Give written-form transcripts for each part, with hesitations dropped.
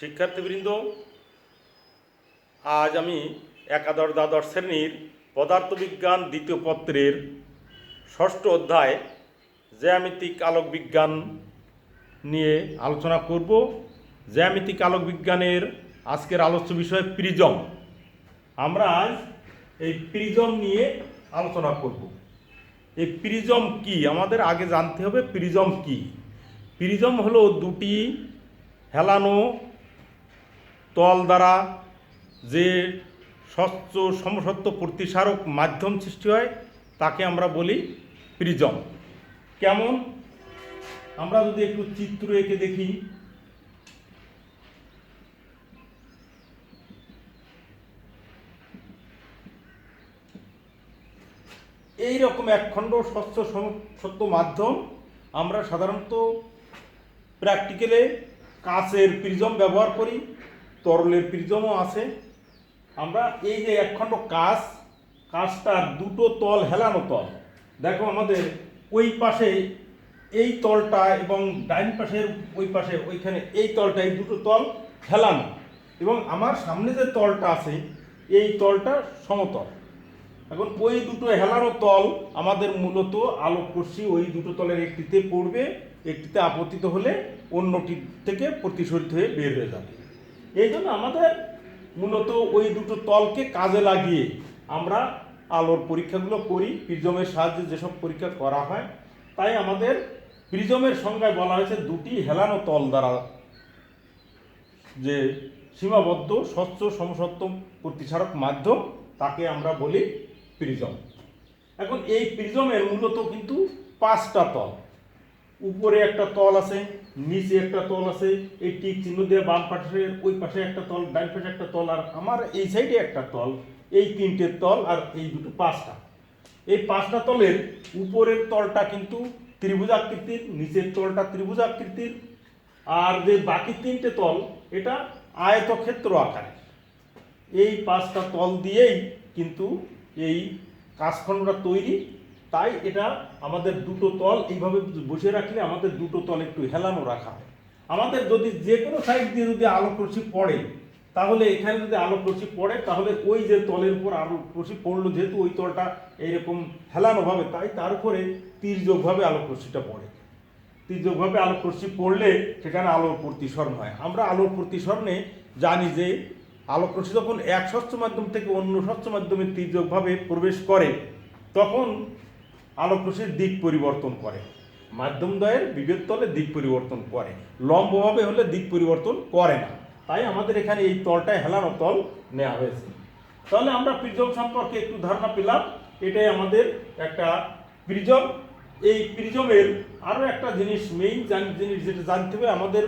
শিক্ষার্থীবৃন্দ, আজ আমি একাদশ দ্বাদশ শ্রেণীর পদার্থবিজ্ঞান দ্বিতীয় পত্রের ষষ্ঠ অধ্যায় জ্যামিতিক আলোক বিজ্ঞান নিয়ে আলোচনা করব। জ্যামিতিক আলোক বিজ্ঞানের আজকের আলোচ্য বিষয় প্রিজম। আমরা আজ এই প্রিজম নিয়ে আলোচনা করব। এই প্রিজম কি আমাদের আগে জানতে হবে। প্রিজম কি? প্রিজম হলো দুটি হেলানো তল দ্বারা যে স্বচ্ছ সমসত্ব প্রতিসারক মাধ্যম সৃষ্টি হয় তাকে আমরা বলি প্রিজম। কেমন? আমরা যদি একটু চিত্র এঁকে দেখি, এই রকম একখণ্ড স্বচ্ছ সমসত্ব মাধ্যম আমরা সাধারণত প্র্যাকটিক্যালে কাঁচের প্রিজম ব্যবহার করি, তরলের প্রিজমও আছে। আমরা এই যে একখণ্ড কাঁচটার দুটো তল হেলানো তল, দেখো আমাদের ওই পাশে এই তলটা এবং ডাইন পাশের ওই পাশে ওইখানে এই তলটা, এই দুটো তল হেলানো, এবং আমার সামনে যে তলটা আছে এই তলটা সমতল। এখন ওই দুটো হেলানো তল আমাদের মূলত আলোক রশ্মি ওই দুটো তলের একটিতে পড়বে, একটিতে আপতিত হলে অন্যটি থেকে প্রতিসরিত হয়ে বের হয়ে যাবে। এই জন্য আমাদের মূলত ওই দুটো তলকে কাজে লাগিয়ে আমরা আলোর পরীক্ষাগুলো করি, প্রিজমের সাহায্যে যেসব পরীক্ষা করা হয়। তাই আমাদের প্রিজমের সংজ্ঞায় বলা হয়েছে দুটি হেলানো তল দ্বারা যে সীমাবদ্ধ স্বচ্ছ সমসত্ব প্রতিসারক মাধ্যম তাকে আমরা বলি প্রিজম। এখন এই প্রিজমের মূলত কিন্তু পাঁচটা তল, উপরে একটা তল আছে, নিচে একটা তল আছে, এই টিক চিহ্ন দিয়ে বাম পাশে ওই পাশে একটা তল, ডান পাশে একটা তল, আর আমার এই সাইডে একটা তল, এই তিনটে তল, আর এই দুটো পাঁচটা। এই পাঁচটা তলের উপরের তলটা কিন্তু ত্রিভুজ আকৃতির, নিচের তলটা ত্রিভুজ আকৃতির, আর যে বাকি তিনটে তল এটা আয়তক্ষেত্র আকারের। এই পাঁচটা তল দিয়েই কিন্তু এই কাঁচখণ্ডটা তৈরি। তাই এটা আমাদের দুটো তল এইভাবে বসে রাখলে আমাদের দুটো তল একটু হেলানো রাখা হয়। আমাদের যদি যে কোনো সাইড দিয়ে যদি আলোক রশ্মি পড়ে, তাহলে এখানে যদি আলোক রশ্মি পড়ে তাহলে ওই যে তলের উপর আলোক রশ্মি পড়লো, যেহেতু ওই তলটা এইরকম হেলানোভাবে, তাই তার উপরে তির্যকভাবে আলোক রশ্মিটা পড়ে। তির্যকভাবে আলোক রশ্মি পড়লে সেখানে আলোর প্রতিসরণ হয়। আমরা আলোর প্রতিসরণে জানি যে আলোক রশ্মি যখন এক স্বচ্ছ মাধ্যম থেকে অন্য স্বচ্ছ মাধ্যমে তির্যকভাবে প্রবেশ করে তখন আলোক রশ্মির দিক পরিবর্তন করে, মাধ্যমদ্বয়ের বিভেদ তলে দিক পরিবর্তন করে, লম্বভাবে হলে দিক পরিবর্তন করে না। তাই আমাদের এখানে এই তলটায় হেলানো তল নেওয়া হয়েছে। তাহলে আমরা প্রিজম সম্পর্কে একটু ধারণা পেলাম। এটাই আমাদের একটা প্রিজম। এই প্রিজমের আরও একটা জিনিস, মেইন জিনিস যেটা জানতে হবে, আমাদের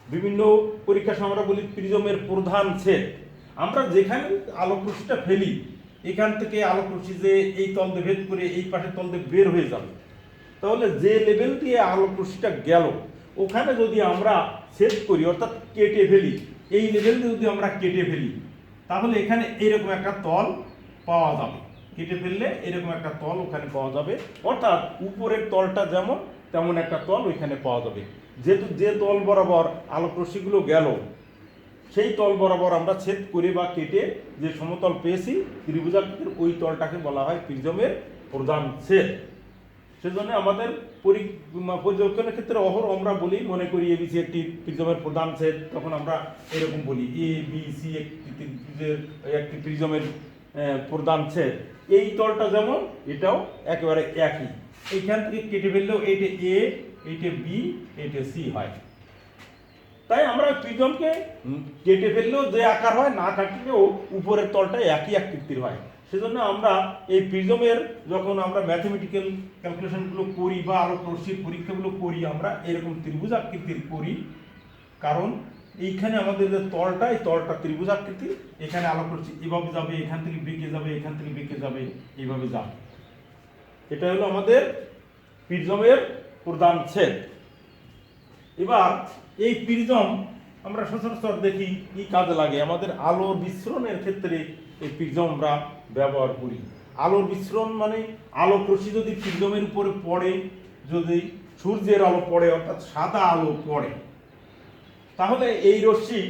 বিভিন্ন পরীক্ষার সময় আমরা বলি প্রিজমের প্রধান ছেদ। আমরা যেখানে আলোক রশ্মিটা ফেলি, এখান থেকে আলোক রশ্মি যে এই তল দিয়ে ভেদ করে এই পাশের তল দিয়ে বের হয়ে যাবে, তাহলে যে লেভেল দিয়ে আলোক রশ্মিটা গেল ওখানে যদি আমরা ছেদ করি, অর্থাৎ কেটে ফেলি, এই লেভেল দিয়ে যদি আমরা কেটে ফেলি, তাহলে এখানে এরকম একটা তল পাওয়া যাবে। কেটে ফেললে এরকম একটা তল ওখানে পাওয়া যাবে, অর্থাৎ উপরের তলটা যেমন তেমন একটা তল ওইখানে পাওয়া যাবে। যেহেতু যে তল বরাবর আলোক রশ্মিগুলো গেল সেই তল বরাবর আমরা ছেদ করে বা কেটে যে সমতল পেয়েছি ত্রিভুজাকৃতির, ওই তলটাকে বলা হয় প্রিজমের প্রধান ছেদ। সেজন্য আমাদের পর্যবেক্ষণের ক্ষেত্রে আমরা বলি, মনে করি এবিসি একটি প্রিজমের প্রধান ছেদ, তখন আমরা এরকম বলি এ বি সি একটি প্রিজমের প্রধান ছেদ। এই তলটা যেমন এটাও একেবারে একই, এইখান থেকে কেটে ফেললেও এইটা এ, এইটা বি, এইটা সি হয়। তাই আমরা প্রিজমকে কেটে ফেললেও যে আকার হয়, না কাটলেও উপরের তলটা একই আকৃতির হয়। সেজন্য আমরা এই প্রিজমের যখন আমরা ম্যাথমেটিক্যাল ক্যালকুলেশনগুলো করি বা আলোক রশ্মির পরীক্ষাগুলো করি, আমরা এরকম ত্রিভুজ আকৃতির করি, কারণ এইখানে আমাদের যে তলটা, এই তলটা ত্রিভুজ আকৃতির, এখানে আলোক রশ্মি এভাবে যাবে, এখান থেকে বেঁকে যাবে, এখান থেকে বেঁকে যাবে, এইভাবে যাবে। এটা হলো আমাদের প্রিজমের প্রধান ছেদ। এবার এই প্রিজম আমরা সচরাচর দেখি কি কাজে লাগে। আমাদের আলোর বিস্ফোরণের ক্ষেত্রে এই প্রিজম আমরা ব্যবহার করি। আলোর বিস্ফোরণ মানে আলোক রশ্মি যদি প্রিজমের উপরে পড়ে, যদি সূর্যের আলো পড়ে, অর্থাৎ সাদা আলো পড়ে, তাহলে এই রশ্মি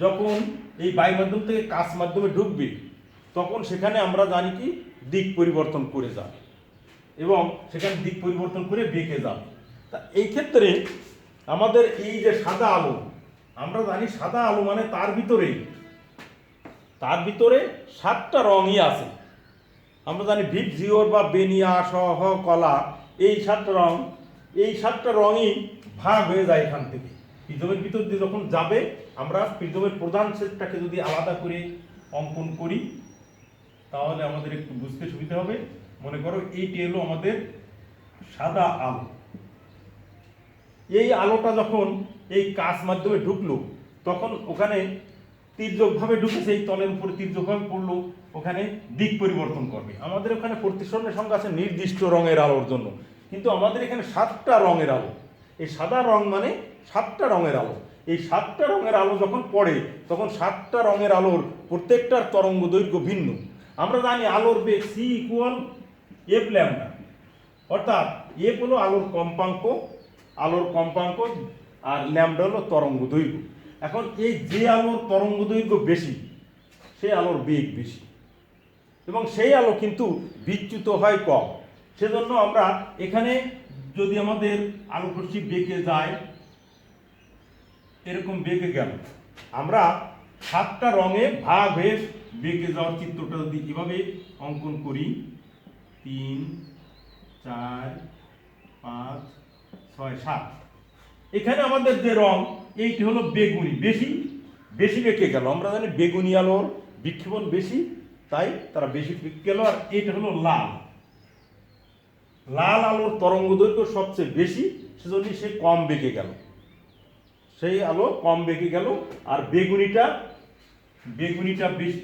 যখন এই বায়ু মাধ্যম থেকে কাচ মাধ্যমে ঢুকবে তখন সেখানে আমরা জানি কি দিক পরিবর্তন করে যাবে এবং সেখানে দিক পরিবর্তন করে বেঁকে যাবে। তা এই ক্ষেত্রে আমাদের এই যে সাদা আলো, আমরা জানি সাদা আলো মানে তার ভিতরে 7টা রঙই আছে। আমরা জানি ভিপজিওর বা বেনিয়া সহ কলা, এই 7টা রঙই ভাগ হয়ে যায় এখান থেকে প্রিজমের ভিতর দিয়ে যখন যাবে। আমরা প্রিজমের প্রধান সেটটাকে যদি আলাদা করে অঙ্কন করি তাহলে আমাদের একটু বুঝতে সুবিধা হবে। মনে করো এইটি হলো আমাদের সাদা আলো। এই আলোটা যখন এই কাচ মাধ্যমে ঢুকলো তখন ওখানে তির্যকভাবে ঢুকেছে, এই তলের উপরে তির্যকভাবে পড়লো, ওখানে দিক পরিবর্তন করবে। আমাদের ওখানে প্রতিসরণের সংখ্যা আছে নির্দিষ্ট রঙের আলোর জন্য, কিন্তু আমাদের এখানে 7টা রঙের আলো। এই সাদা রং মানে 7টা রঙের আলো। এই 7টা রঙের আলো যখন পড়ে তখন 7টা রঙের আলোর প্রত্যেকটার তরঙ্গ দৈর্ঘ্য ভিন্ন। আমরা জানি আলোর বেগ c = f ল্যাম্ডা, অর্থাৎ f হলো আলোর কম্পাঙ্ক আর ল্যাম্ডা হলো তরঙ্গ দৈর্ঘ্য। এখন এই যে আলোর তরঙ্গ দৈর্ঘ্য বেশি সেই আলোর বেগ বেশি এবং সেই আলো কিন্তু বিচ্যুত হয় কম। সেজন্য আমরা এখানে যদি আমাদের আলো রশ্মি বেঁকে যায়, এরকম বেঁকে গেল, আমরা 7টা রঙে ভাগ হয়ে বেঁকে যাওয়ার চিত্রটা যদি এভাবে অঙ্কন করি 3 4 5 6 7, এখানে আমাদের যে রং এইটি হলো বেগুনি, বেশি বেঁকে গেল। আমরা জানি বেগুনি আলোর বিক্ষেপণ বেশি, তাই তারা বেশি বেঁকে গেল। আর এইটা হলো লাল আলোর তরঙ্গ দৈর্ঘ্য সবচেয়ে বেশি, সেজন্য সে কম বেঁকে গেল, সেই আলো কম বেঁকে গেল। আর বেগুনিটা বেশি,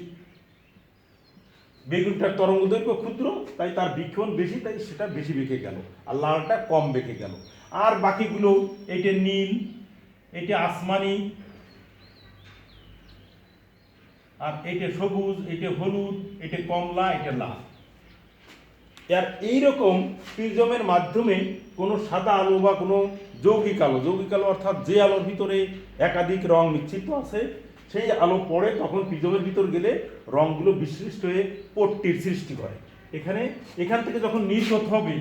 বেগুনিটার তরঙ্গ দৈর্ঘ্য ক্ষুদ্র, তাই তার বিক্ষেপণ বেশি, তাই সেটা বেশি বেঁকে গেল। আর লালটা কম বেঁকে গেল। আর বাকিগুলো এইটা নীল, এইটা আসমানি, আর এইটা সবুজ, এইটা হলুদ, এইটা কমলা, এটা লাল। আর এইরকম প্রিজমের মাধ্যমে কোনো সাদা আলো বা কোনো যৌগিক আলো অর্থাৎ যে আলোর ভিতরে একাধিক রং নিশ্চিত আছে, সেই আলো পড়ে তখন প্রিজমের ভিতর গেলে রঙগুলো বিশ্লিষ্ট হয়ে পট্টির সৃষ্টি করে। এখান থেকে যখন নির্গত হবে,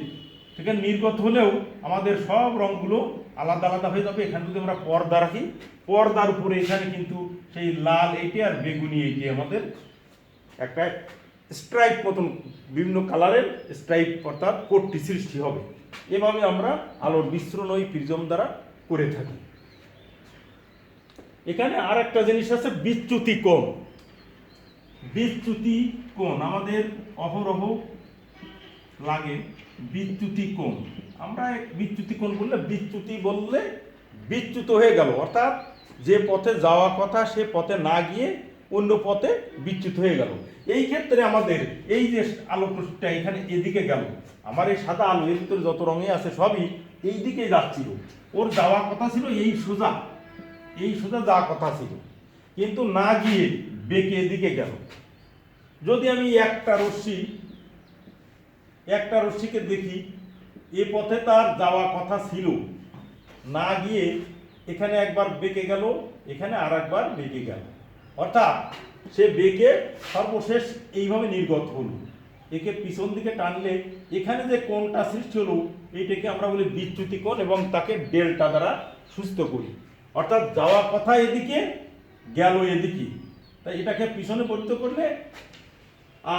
সেখানে নির্গত হলেও আমাদের সব রঙগুলো আলাদা আলাদা হয়ে যাবে। এখানে যদি আমরা পর্দা রাখি, পর্দার উপরে এখানে কিন্তু সেই লাল এইটি আর বেগুনি এইটি আমাদের একটা স্ট্রাইপ মতন বিভিন্ন কালারের স্ট্রাইপ অর্থাৎ পট্টি সৃষ্টি হবে। এভাবে আমরা আলোর মিশ্রণ ওই প্রিজম দ্বারা করে থাকি। এখানে আর একটা জিনিস আছে বিচ্যুতি কোণ আমাদের অহরহ লাগে। বিচ্যুতি কোণ, আমরা বিচ্যুতি কোণ বললে বিচ্যুত হয়ে গেল, অর্থাৎ যে পথে যাওয়া কথা সে পথে না গিয়ে অন্য পথে বিচ্যুত হয়ে গেল। এই ক্ষেত্রে আমাদের এই যে আলোকটা এখানে এদিকে গেল, আমার এই সাদা আলো এর ভিতরে যত রঙে আছে সবই এই দিকে যাচ্ছিল, ওর যাওয়া কথা ছিল এই সোজা যাওয়ার কথা ছিল, কিন্তু না গিয়ে বেঁকে এদিকে গেল। যদি আমি একটা রশ্মিকে দেখি, এ পথে তার যাওয়া কথা ছিল, না গিয়ে এখানে একবার বেঁকে গেল, এখানে আর একবার বেঁকে গেল, অর্থাৎ সে বেঁকে সর্বশেষ এইভাবে নির্গত হলো। একে পিছন দিকে টানলে এখানে যে কোণটা সৃষ্টি হলো এইটাকে আমরা বলি বিচ্যুতি কোণ এবং তাকে ডেল্টা দ্বারা সুস্থ করি। অর্থাৎ যাওয়া কথা এদিকে, গেল এদিকে, তাই এটাকে পিছনে বর্ধিত করলে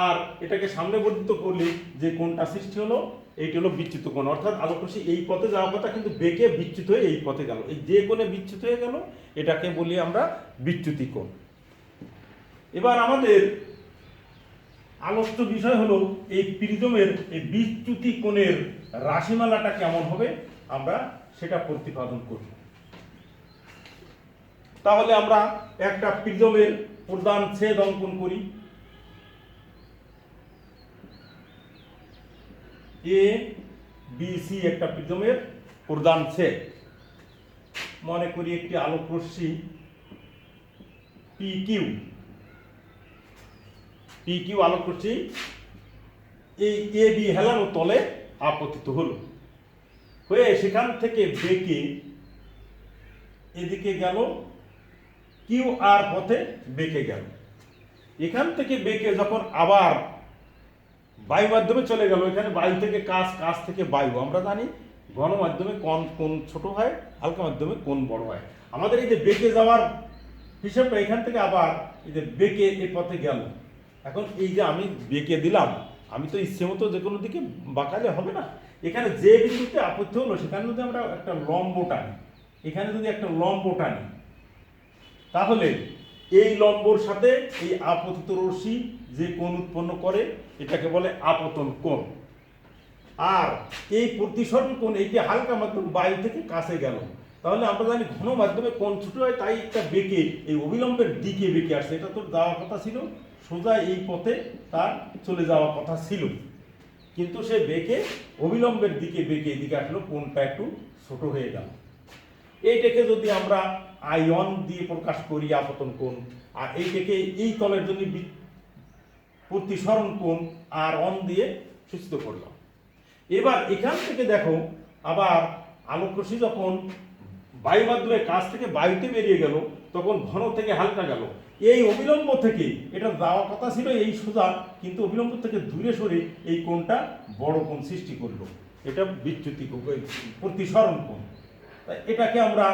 আর এটাকে সামনে বর্ধিত করলে যে কোণটা সৃষ্টি হলো এইটা হলো বিচ্যুত কোণ। অর্থাৎ আলোকরশ্মি এই পথে যাওয়া কথা কিন্তু বেঁকে বিচ্যুত হয়ে এই পথে গেল, এই যে কোণে বিচ্যুত হয়ে গেল এটাকে বলি আমরা বিচ্যুতি কোণ। এবার আমাদের আলোচ্য বিষয় হলো এই প্রিজমের এই বিচ্যুতি কোণের রাশিমালাটা কেমন হবে, আমরা সেটা প্রতিপাদন করব। তাহলে আমরা একটা প্রিজমের প্রধান ছেদ অঙ্কন করি। এ বি সি একটা প্রিজমের প্রধান ছেদ। মনে করি একটি আলোক রশ্মি পি কিউ আলোক রশ্মি এই এ বি হেলানো তলে আপতিত হলো, হয়ে সেখান থেকে বেঁকে এদিকে গেল, কিউ আর পথে বেঁকে গেল। এখান থেকে বেঁকে যখন আবার বায়ু মাধ্যমে চলে গেল, এখানে বায়ু থেকে কাচ, কাচ থেকে বায়ু। আমরা জানি ঘন মাধ্যমে কোণ ছোট হয়, হালকা মাধ্যমে কোণ বড় হয়। আমাদের এই যে বেঁকে যাওয়ার হিসাবটা এখান থেকে আবার এই যে বেঁকে এই পথে গেল। এখন এই যে আমি বেঁকে দিলাম, আমি তো ইচ্ছে মতো যে কোনো দিকে বাঁকালে হবে না। এখানে যে বিন্দুতে আপত্তি হলো সেখানে যদি আমরা একটা লম্ব টানি, এখানে যদি একটা লম্ব টানি, তাহলে এই লম্বর সাথে এই আপতিত রশ্মি যে কোণ উৎপন্ন করে এটাকে বলে আপতন কোণ। আর এই প্রতিসরণ কোণ, এইটি হালকা মাধ্যম বায়ু থেকে কাছে গেল। তাহলে আমরা জানি ঘন মাধ্যমে কোণ ছোট হয়, তাই একটা বেঁকে এই অবিলম্বের দিকে বেঁকে আসছে। এটা তো যাওয়ার কথা ছিল সোজা এই পথে, তার চলে যাওয়ার কথা ছিল, কিন্তু সে বেঁকে অবিলম্বের দিকে বেঁকে এদিকে আসলো, কোণটা একটু ছোট হয়ে গেল। এইটাকে যদি আমরা আয়ন দিয়ে প্রকাশ করি আপতন কোণ, আর এইটাকে এই তলের জন্য প্রতিসরণ কোণ আর অন দিয়ে সূচিত করলাম। এবার এখান থেকে দেখো আবার আলোক রশ্মি যখন বায়ু মাধ্যমে কাছ থেকে বায়ুতে বেরিয়ে গেল, তখন ঘন থেকে হালকা গেল। এই অবিলম্ব থেকে এটা যাওয়ার কথা ছিল এই সোজা, কিন্তু অবিলম্ব থেকে দূরে সরে এই কোণটা বড় কোণ সৃষ্টি করলো। এটা বিচ্যুতি প্রতিসরণ কোণ। এটাকে আমরা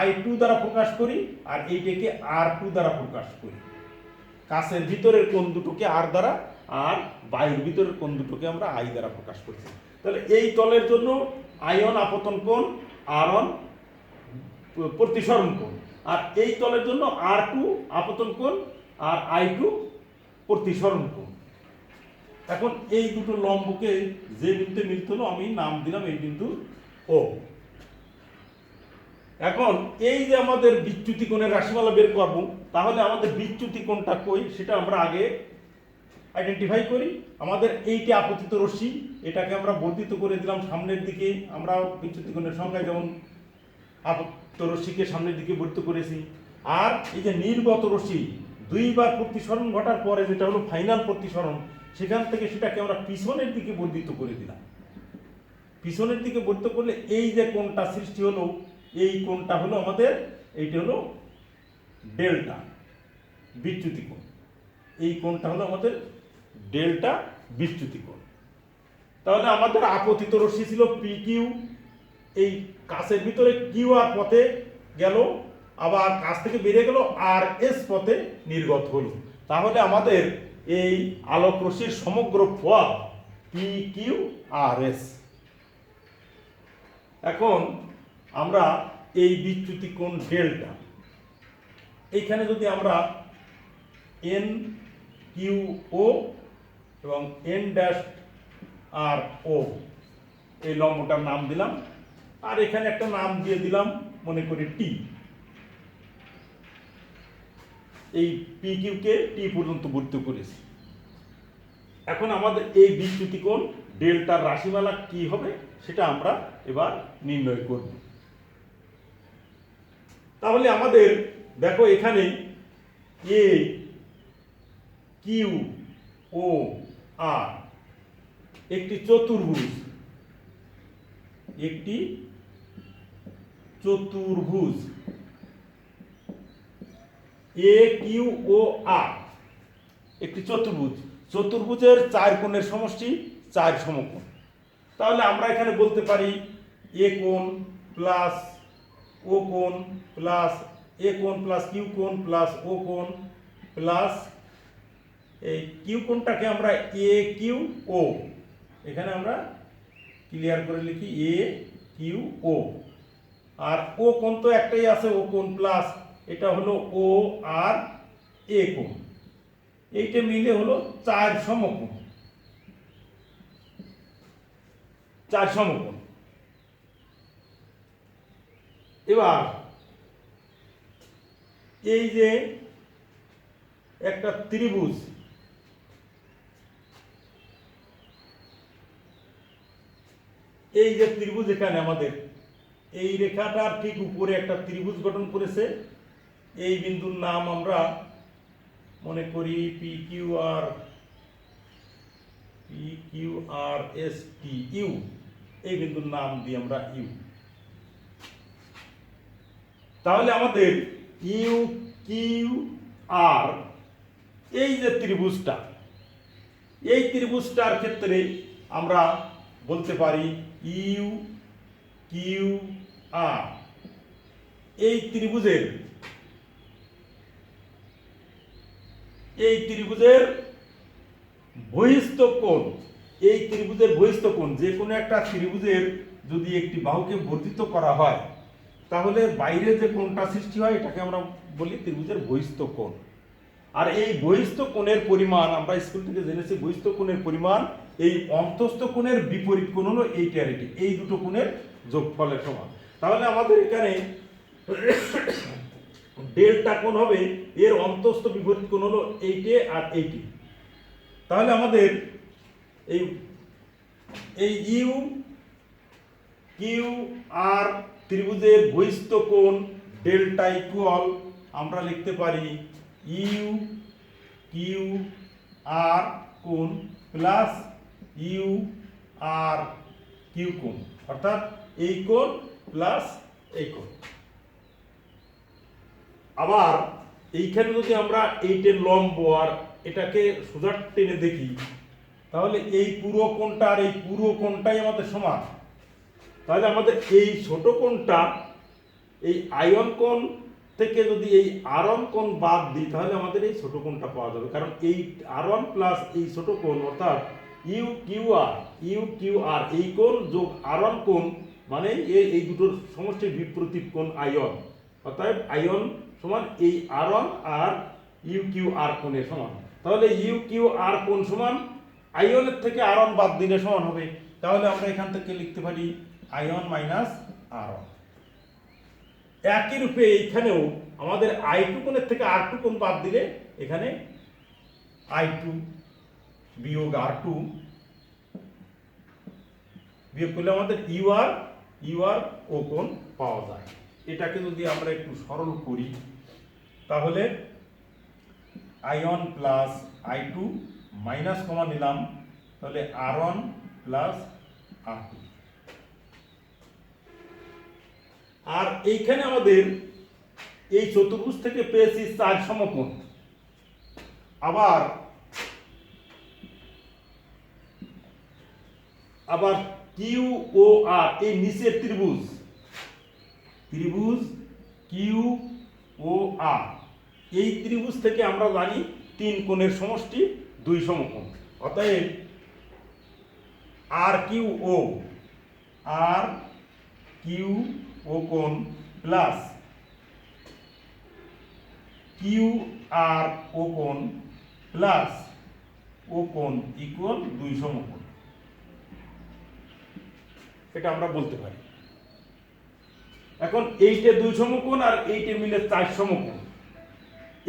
I2 দ্বারা প্রকাশ করি, আর এইটাকে R2 দ্বারা প্রকাশ করি। কাছের ভিতরের কোণ দুটোকে R দ্বারা, আর বায়ুর ভিতরের কোণ দুটোকে আমরা I দ্বারা প্রকাশ করছি। তাহলে এই তলের জন্য আয়ন আপতন কোণ, R1 প্রতিসরণ কোণ, আর এই তলের জন্য R2 আপতন কোণ আর I2 প্রতিসরণ কোণ। এখন এই দুটো লম্বকে যে বিন্দুতে মিলিত হলো আমি নাম দিলাম এই বিন্দু O। এখন এই যে আমাদের বিচ্যুতি কোণের রাশিমালা বের করব, তাহলে আমাদের বিচ্যুতি কোণটা কই সেটা আমরা আগে আইডেন্টিফাই করি। আমাদের এইটা আপতিত রশ্মি, এটাকে আমরা বর্ধিত করে দিলাম সামনের দিকে। আমরা বিচ্যুতি কোণের সংখ্যায় যেমন আপতিত রশ্মিকে সামনের দিকে বর্ধিত করেছি। আর এই যে নির্গত রশ্মি দুইবার প্রতিসরণ ঘটার পরে যেটা হলো ফাইনাল প্রতিসরণ, সেখান থেকে সেটাকে আমরা পিছনের দিকে বর্ধিত করে দিলাম। পিছনের দিকে বর্ধিত করলে এই যে কোণটা সৃষ্টি হলো, এই কোণটা হলো আমাদের, এইটা হলো ডেল্টা বিচ্যুতি কোণ। এই কোণটা হলো আমাদের ডেল্টা বিচ্যুতি কোণ। তাহলে আমাদের আপতিত রশ্মি ছিল PQ, এই কাছের ভিতরে QR পথে গেল, আবার কাছ থেকে বেরিয়ে গেল RS পথে নির্গত হলো। তাহলে আমাদের এই আলোক রশ্মির সমগ্র পথ PQRS। এখন আমরা এই বিচ্যুতি কোণ ডেল্টা, এইখানে যদি আমরা NQO এবং N-RO এই লম্বটার নাম দিলাম, আর এখানে একটা নাম দিয়ে দিলাম মনে করি T। এই PQ কে T পর্যন্ত বর্ধিত করেছি। এখন আমাদের এই বিচ্যুতি কোণ ডেল্টার রাশিমালা কি হবে সেটা আমরা এবার নির্ণয় করব। তাহলে আমাদের দেখো এখানে A Q O R একটি চতুর্ভুজ, একটি চতুর্ভুজ A Q O R একটি চতুর্ভুজ। চতুর্ভুজের চার কোণের সমষ্টি 4 সমকোণ। তাহলে আমরা এখানে বলতে পারি A কোণ প্লাস O কোণ প্লাস A কোণ প্লাস Q কোণ প্লাস O কোণ প্লাস এই Q কোণটাকে আমরা AQO, এখানে আমরা ক্লিয়ার করে লিখি AQO। আর O কোণ তো একটাই আছে, O কোণ প্লাস এটা হলো O আর A কোণ, এইটা মিলে হলো 4 সমকোণ। 4 সমকোণ। এবার এই যে একটা ত্রিভুজ, এই যে ত্রিভুজ এখানে আমাদের এই রেখাটার ঠিক উপরে একটা ত্রিভুজ গঠন করেছে। এই বিন্দুর নাম আমরা মনে করি PQRST, এই বিন্দুর নাম দিই আমরা ইউ। তাহলে আমাদের ইউ কিউ আর এই যে ত্রিভুজটা, এই ত্রিভুজটার ক্ষেত্রে আমরা বলতে পারি ইউ কিউ আর এই ত্রিভুজের বহিস্থ কোণ, এই ত্রিভুজের বহিস্থ কোণ, যে কোনো একটা ত্রিভুজের যদি একটি বাহুকে বর্ধিত করা হয় তাহলে বাইরে যে কোণটা সৃষ্টি হয় এটাকে আমরা বলি ত্রিভুজের বহিস্থ কোণ। আর এই বহিস্থ কোণের পরিমাণ আমরা স্কুল থেকে জেনেছি, বহিস্থ কোণের পরিমাণ এই অন্তস্থ কোণের বিপরীত কোণ হলো এইটা আর এটি, এই দুটো কোণের যোগফলের সমান। তাহলে আমাদের এখানে ডেল্টা কোণ হবে, এর অন্তস্থ বিপরীত কোণ হলো এইটে আর এইটি। তাহলে আমাদের এই ইউ কিউ আর ত্রিভুজের বহিস্থ কোণ ডেল্টা ইকুয়াল আমরা লিখতে পারি ইউ কিউ আর কোণ প্লাস ইউ আর কিউ কোণ, অর্থাৎ এই কোণ প্লাস এই কোণ। আবার এইখানে যদি আমরা এইটের লম্ব আর এটাকে সোজা টেনে দেখি তাহলে এই পুরো কোণটা আর এই পুরো কোণটাই আমাদের সমান। তাহলে আমাদের এই ছোট কোণটা, এই আয়ন কোণ থেকে যদি এই আরন কোণ বাদ দিই তাহলে আমাদের এই ছোট কোণটা পাওয়া যাবে, কারণ এই আরন প্লাস এই ছোট কোণ অর্থাৎ ইউ কিউ আর এই কোণ যোগ আরন কোণ মানে এই দুটোর সমষ্টির বিপরীত কোণ আয়ন, অর্থাৎ আয়ন সমান এই আরন আর ইউ কিউ আর কোণের সমান। তাহলে ইউ কিউ আর কোণ সমান আয়নের থেকে আরন বাদ দিলে সমান হবে। তাহলে আমরা এখান থেকে লিখতে পারি আয়ন মাইনাস আরন। একই রূপে এইখানেও আমাদের I2 কোণের থেকে R2 কোণ বাদ দিলে এখানে I2 বিয়োগ R2 বিয়োগ করলে আমাদের ইউআর ও কোণ পাওয়া যায়। এটাকে যদি আমরা একটু সরল করি তাহলে আয়ন প্লাস I2 মাইনাস কমা নিলাম, তাহলে R1 প্লাস R2। আর এইখানে আমাদের এই চতুর্ভুজ থেকে পেয়েছি 4 সমকোণ। আবার কিউ ও আর এই নিচের ত্রিভুজ কিউ ও আর এই ত্রিভুজ থেকে আমরা জানি 3 কোণের সমষ্টি 2 সমকোণ। অতএব আর কিউ ও কোণ প্লাস কিউ আর ও কোণ প্লাস ও কোণ ইকুয়াল 2 সমকোণ, এটা আমরা বলতে পারি। এখন এইটা 2 সমকোণ আর এইটা মিলে 4 সমকোণ।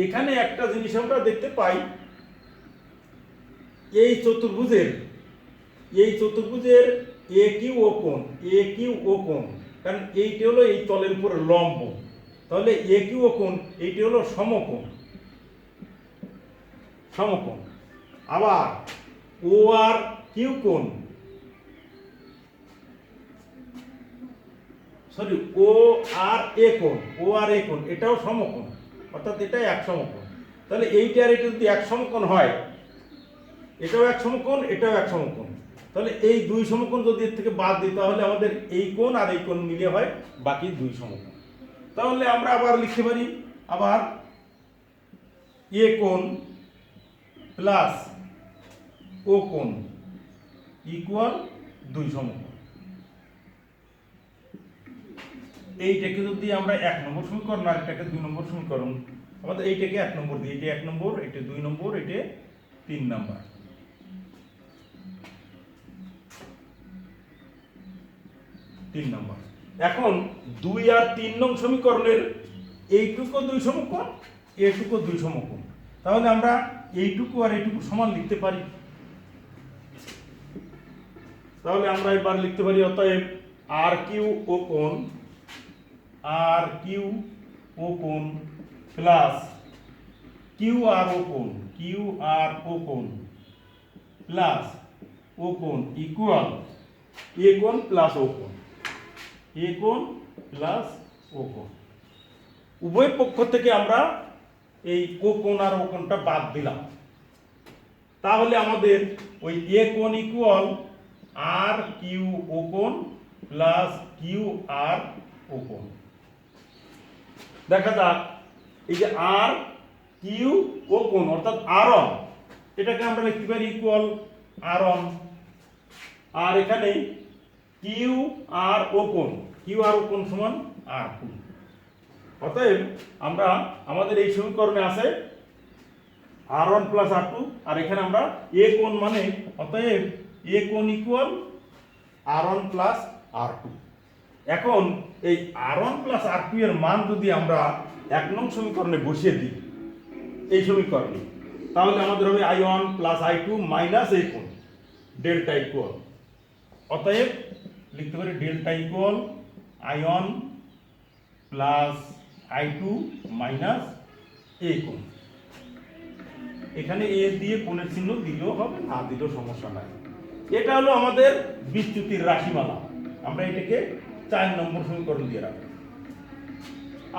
এখানে একটা জিনিস আমরা দেখতে পাই, এই চতুর্ভুজের এ কিউ ও কোণ, কারণ এইটা হলো এই তলের উপরে লম্ব, তাহলে এ কিউ ও কোণ এইটা হলো সমকোণ। আবার ও আর কিউ কোণ, ও আর এ কোণ এটাও সমকোণ, অর্থাৎ এটাই এক সমকোণ। তাহলে এইটা আর এটা যদি এক সমকোণ হয়, এটাও এক সমকোণ এটাও এক সমকোণ, তাহলে এই 2 সমকোণ যদি এর থেকে বাদ দিই তাহলে আমাদের এই কোণ আর এই কোণ মিলে হয় বাকি 2 সমকোণ। তাহলে আমরা আবার লিখতে পারি আবার এ কোণ প্লাস ও কোণ ইকুয়াল 2 সমকোণ। এইটাকে যদি আমরা 1 নম্বর সমীকরণ আর এটাকে 2 নম্বর সমীকরণ, আমাদের এইটাকে 1 নম্বর দিই, এটা 1 নম্বর, এটা 2 নম্বর, এটা 3 নম্বর। এখন 2 আর 3 নং সমীকরণের এইটুকু 2 সমকোণ, এইটুকু 2 সমকোণ, তাহলে আমরা এইটুকু আর এইটুকু সমান লিখতে পারি। তাহলে আমরা এবার লিখতে পারি অতএব আর কিউ ও কোণ প্লাস কিউ আর ও কোণ প্লাস ও কোণ ইকুয়াল এ কোণ প্লাস ও কোণ। উভয় পক্ষ থেকে আমরা এই ও কোণ আর ও কোণটা বাদ দিলাম, তাহলে আমাদের ওই এ কোণ ইকুয়াল আর কিউ ও কোণ প্লাস কিউ আর ও কোণ। দেখা যাক এই যে আর কিউ ও কোণ অর্থাৎ আর অন, এটাকে আমরা লিখতে পারি ইকুয়াল আর অন, আর এখানে কিউ আর ও কোণ, কিউ আর ও কোণ সমান আর টু। অতএব আমরা আমাদের এই সমীকরণে আছে আর ওয়ান প্লাস আর টু, আর এখানে আমরা এ কোণ মানে অতএব এ কোণ ইকুয়াল আর ওয়ান প্লাস আর টু। এখন এই আর ওয়ান প্লাস আর টু এর মান যদি আমরা 1 নং সমীকরণে বসিয়ে দিই এই সমীকরণে, তাহলে আমাদের হবে I one plus I two minus A কোণ ডেল্টা ইকুয়াল, অতএব লিখতে পারি delta equal I one plus I two minus A কোণ। এখানে এ দিয়ে কোণের চিহ্ন দিলেও হবে, না দিলেও সমস্যা নাই। এটা হলো আমাদের বিচ্যুতির রাশিমালা। আমরা এটাকে 4 নম্বর সমীকরণ দিয়ে রাখবো।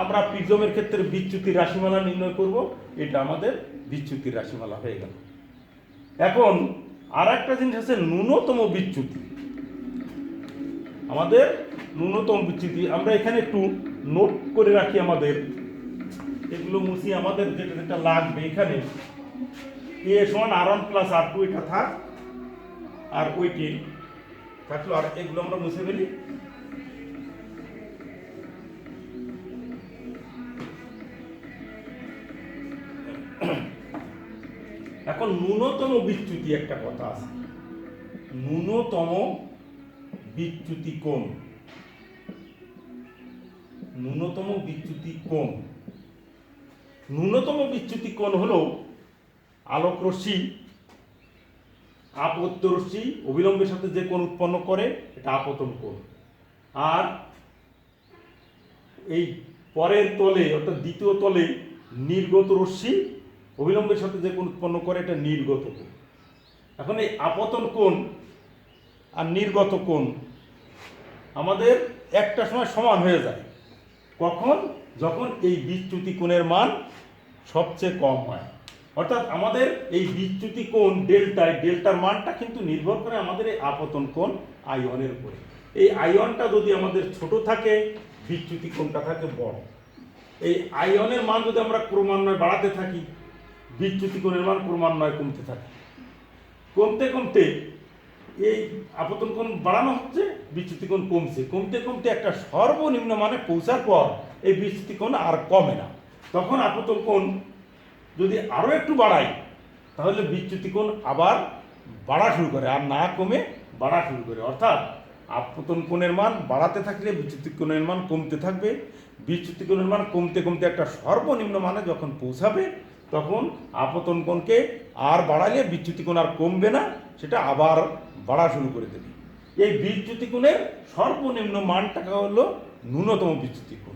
আমরা প্রিজমের ক্ষেত্রে বিচ্যুতির রাশিমালা নির্ণয় করব, এটা আমাদের বিচ্যুতির রাশিমালা হয়ে গেল। এখন আর একটা জিনিস আছে ন্যূনতম বিচ্যুতি। আমাদের ন্যূনতম বিচ্যুতি আমরা এখানে একটু নোট করে রাখি, আমাদের এগুলো মুছি, আমাদের যেটা যেটা লাগবে এখানে এ সমান আর ওয়ান প্লাস আর টু এটা থাক, আর ওইটি থাকলো, আর এগুলো আমরা মুছে ফেলি। এখন ন্যূনতম বিচ্যুতি একটা কথা আছে, ন্যূনতম বিচ্যুতি কোণ, ন্যূনতম বিচ্যুতি কোণ। ন্যূনতম বিচ্যুতি কোণ হলো আলোক রশ্মি আপত্য রশ্মি অবিলম্বের সাথে যে কোণ উৎপন্ন করে এটা আপতন কোণ, আর এই পরের তলে অর্থাৎ দ্বিতীয় তলে নির্গত রশ্মি অবিলম্বের সাথে যে কোণ উৎপন্ন করে এটা নির্গত কোণ। এখন এই আপতন কোণ আর নির্গত কোণ আমাদের একটা সময় সমান হয়ে যায়, কখন? যখন এই বিচ্যুতি কোণের মান সবচেয়ে কম হয়। অর্থাৎ আমাদের এই বিচ্যুতি কোণ ডেল্টার মানটা কিন্তু নির্ভর করে আমাদের এই আপতন কোণ আইওনের উপরে। এই আইওনটা যদি আমাদের ছোট থাকে, বিচ্যুতি কোণটা থাকে বড়। এই আইওনের মান যদি আমরা ক্রমান্বয়ে বাড়াতে থাকি, বিচ্যুতি কোণের মান ক্রমান্বয়ে কমতে থাকে। কমতে কমতে এই আপতন কোণ বাড়ানো হচ্ছে, বিচ্যুতি কোণ কমছে, কমতে কমতে একটা সর্বনিম্ন মানে পৌঁছার পর এই বিচ্যুতি কোণ আর কমে না। তখন আপতন কোণ যদি আরও একটু বাড়াই, তাহলে বিচ্যুতি কোণ আবার বাড়া শুরু করে, আর না কমে বাড়া শুরু করে। অর্থাৎ আপতন কোণের মান বাড়াতে থাকলে বিচ্যুতি কোণের মান কমতে থাকবে, বিচ্যুতি কোণের মান কমতে কমতে একটা সর্বনিম্ন মানে যখন পৌঁছাবে, তখন আপতন কোণকে আর বাড়ালে বিচ্যুতি কোণ আর কমবে না, সেটা আবার বাড়া শুরু করে দেবে। এই বিচ্যুতি কোণের সর্বনিম্ন মানটাকে হলো ন্যূনতম বিচ্যুতি কোণ।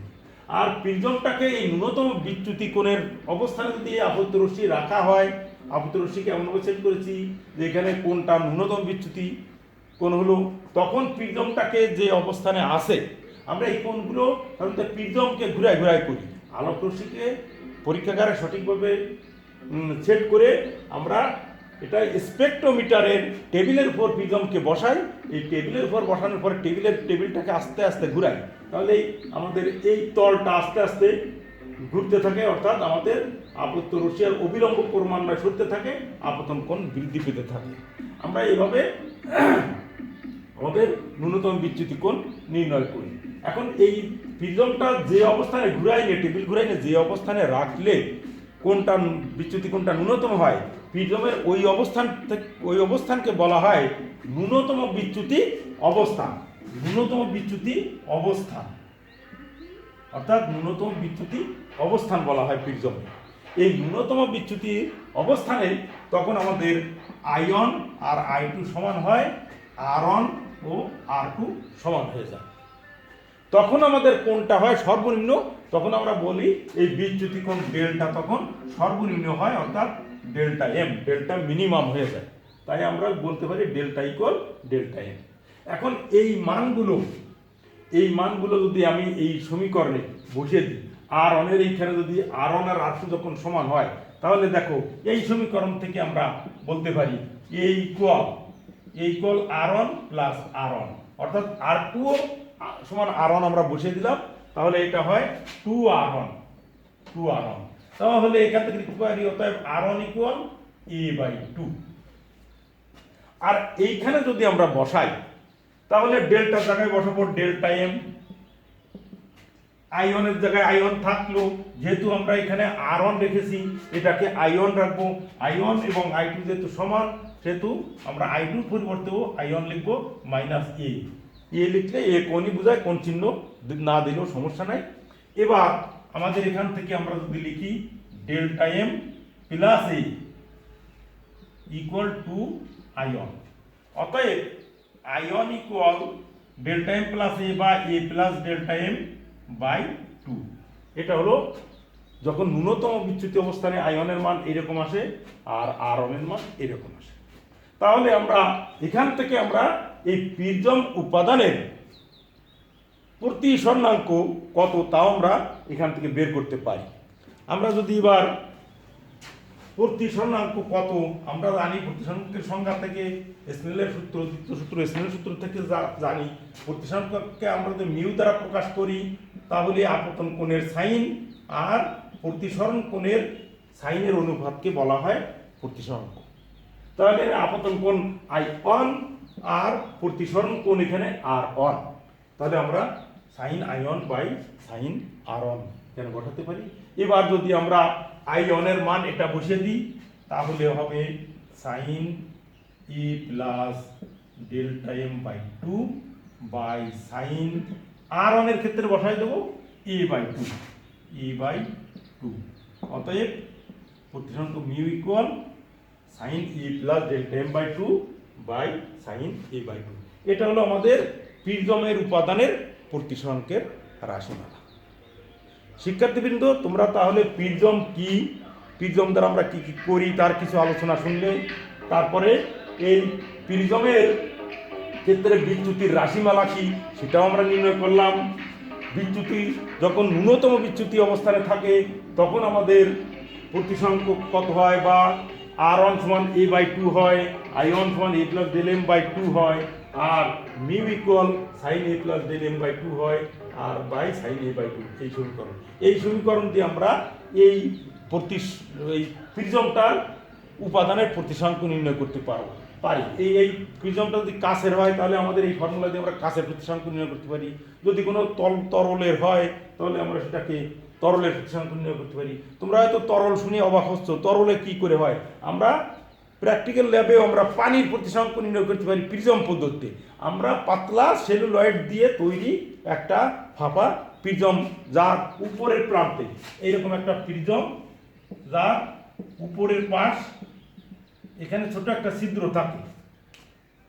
আর প্রিজমটাকে এই ন্যূনতম বিচ্যুতি কোণের অবস্থানে যদি আপত্য রশ্মি রাখা হয়, আপত্য রশ্মিকে এমনভাবে সেট করেছি যে এখানে কোণটা ন্যূনতম বিচ্যুতি কোণ হলো, তখন প্রিজমটাকে যে অবস্থানে আসে, আমরা এই কোণগুলো সাধারণত প্রিজমকে ঘুরায় ঘুরায় করি। আলোক রশ্মিকে পরীক্ষাগারে সঠিকভাবে সেট করে আমরা এটা স্পেকট্রোমিটারের টেবিলের উপর প্রিজমকে বসাই। এই টেবিলের উপর বসানোর পরে টেবিলটাকে আস্তে আস্তে ঘুরাই, তাহলে আমাদের এই তলটা আস্তে আস্তে ঘুরতে থাকে, অর্থাৎ আমাদের আপত্য রশ্মি আর অবিলম্ব ক্রমান্বয়ে সরতে থাকে, আপতন কোণ বৃদ্ধি পেতে থাকে। আমরা এইভাবে আমাদের ন্যূনতম বিচ্যুতি কোণ নির্ণয় করি। এখন এই প্রিজমটা যে অবস্থানে ঘুরাইলে, টেবিল ঘুরাইলে যে অবস্থানে রাখলে কোনটা বিচ্যুতি কোণটা ন্যূনতম হয়, প্রিজমের ওই অবস্থানকে বলা হয় ন্যূনতম বিচ্যুতি অবস্থান। ন্যূনতম বিচ্যুতি অবস্থান অর্থাৎ ন্যূনতম বিচ্যুতি অবস্থান বলা হয় প্রিজমে। এই ন্যূনতম বিচ্যুতি অবস্থানে তখন আমাদের আই1 আর I2 সমান হয়, R1 ও R2 সমান হয়ে যায়। তখন আমাদের কোণটা হয় সর্বনিম্ন, তখন আমরা বলি এই বিচ্যুতি কোণ ডেল্টা তখন সর্বনিম্ন হয়, অর্থাৎ ডেল্টা এম, ডেল্টা মিনিমাম হয়ে যায়। তাই আমরা বলতে পারি ডেল্টা ইকুয়াল ডেল্টা এম। এখন এই মানগুলো যদি আমি এই সমীকরণে বসিয়ে দিই, R1 এইখানে যদি R1 আর R2 যখন সমান হয়, তাহলে দেখো এই সমীকরণ থেকে আমরা বলতে পারি A equal R1 plus R1, অর্থাৎ R2 সমান R1 আমরা বসিয়ে দিলাম, তাহলে এটা হয় 2R1। তাহলে এখান থেকে লিখতে পারি অতএব R1 ইকুয়াল A/2। আর এইখানে যদি আমরা বসাই, তাহলে ডেল্টার জায়গায় বসাবো ডেল্টা এম, আয়নের জায়গায় আয়ন থাকলো, যেহেতু আমরা এখানে R1 রেখেছি এটাকে আয়ন রাখবো, আয়ন এবং I2 যেহেতু সমান সেহেতু আমরা I2 পরিবর্তেও আয়ন লিখবো -A। লিখলে এ কোনই বোঝায়, কোন চিহ্ন না দিলেও সমস্যা নাই। এবার আমাদের এখান থেকে আমরা যদি লিখি delta M plus A equal to I one, অতএব I one equal delta M plus A বা A plus delta M by 2। এটা হলো যখন ন্যূনতম বিচ্যুতি অবস্থানে আয়নের মান এরকম আসে আর R1 এর মান এরকম আসে। তাহলে আমরা এখান থেকে আমরা এই প্রিজম উপাদানের প্রতি স্বর্ণাঙ্ক কত তাও আমরা এখান থেকে বের করতে পারি। আমরা যদি এবার প্রতি স্বর্ণাঙ্ক কত আমরা জানি, প্রতি স্বর্ণাঙ্কের সংজ্ঞা থেকে স্নেলের সূত্র, দ্বিতীয় সূত্র স্নেলের সূত্র থেকে জানি, প্রতি স্বর্ণাঙ্ককে আমরা যদি মিউ দ্বারা প্রকাশ করি তাহলে আপতন কোণের সাইন আর প্রতিসরণ কোণের সাইনের অনুপাতকে বলা হয় প্রতিসরণ কোণ। তাহলে আপতন কোণ I1 আর প্রতিসরণ কোণ এখানে R1, তাহলে আমরা sign I1 by sine R1 কেন বসাতে পারি। এবার যদি আমরা I1 এর মান এটা বসিয়ে দিই তাহলে হবে sine E plus delta M by 2 by sine R1 এর ক্ষেত্রে বসাই দেবো E/2। অতএব প্রতিসরণ mu equal sine E plus delta M by 2 by sine A/2। এটা হলো আমাদের প্রিজমের উপাদানের প্রতিসরণের রাশিমালা। শিক্ষার্থীবৃন্দ, তোমরা তাহলে প্রিজম কি, প্রিজম দ্বারা আমরা কি কি করি তার কিছু আলোচনা শুনলে, তারপরে এই প্রিজমের ক্ষেত্রে বিচ্যুতির রাশিমালা কি সেটাও আমরা নির্ণয় করলাম। বিচ্যুতি যখন ন্যূনতম বিচ্যুতি অবস্থানে থাকে তখন আমাদের প্রতিসংখ্য কত হয়, বা R1 সমান A/2 হয়, I1 সমান A plus del M by 2 হয়, আর mu equal sine A plus del M by 2 হয়, আর বাই সাইন A/2। এই সমীকরণ দিয়ে আমরা এই প্রিজমটার উপাদানের প্রতিসংখ্য নির্ণয় করতে পারি। এই প্রিজমটা যদি কাঁচের হয় তাহলে আমাদের এই ফর্মুলা দিয়ে আমরা কাঁচের প্রতিসংখ্য নির্ণয় করতে পারি। যদি কোনো তরলের হয় তাহলে আমরা সেটাকে তরলের প্রতিসংখ্য নির্ণয় করতে পারি। তোমরা হয়তো তরল শুনে অবাক হচ্ছ, তরলে কি করে হয়। আমরা প্র্যাকটিক্যাল ল্যাবেও আমরা পানির প্রতিসংখ্য নির্ণয় করতে পারি প্রিজম পদ্ধতিতে। আমরা পাতলা সেলুলয়েড দিয়ে তৈরি একটা ফাঁপা প্রিজম, যার উপরের প্রান্তে এইরকম একটা প্রিজম, যার উপরের পাশ এখানে ছোট একটা ছিদ্র থাকে,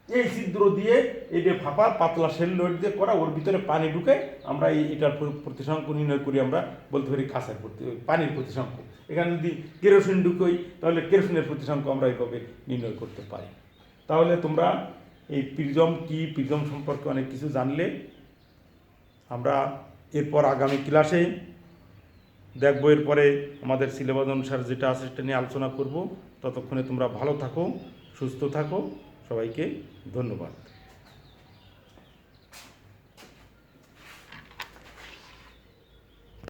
এই ছিদ্র দিয়ে এই যে ফাঁপা পাতলা সেলুলয়েড দিয়ে করা, ওর ভিতরে পানি ঢুকে আমরা এটার প্রতিসংখ্য নির্ণয় করি। আমরা বলতে পারি কাঁচের পানির প্রতিসংখ্য। এখানে যদি কেরোসিন ঢুকোই তাহলে কেরোসিনের প্রতিসংখ্য আমরা এইভাবে নির্ণয় করতে পারি। তাহলে তোমরা এই প্রিজম কি, প্রিজম সম্পর্কে অনেক কিছু জানলে। আমরা এরপর আগামী ক্লাসে দেখবো, এরপরে আমাদের সিলেবাস অনুসারে যেটা আছে সেটা নিয়ে আলোচনা করব। ততক্ষণে তোমরা ভালো থাকো, সুস্থ থাকো। সবাইকে ধন্যবাদ।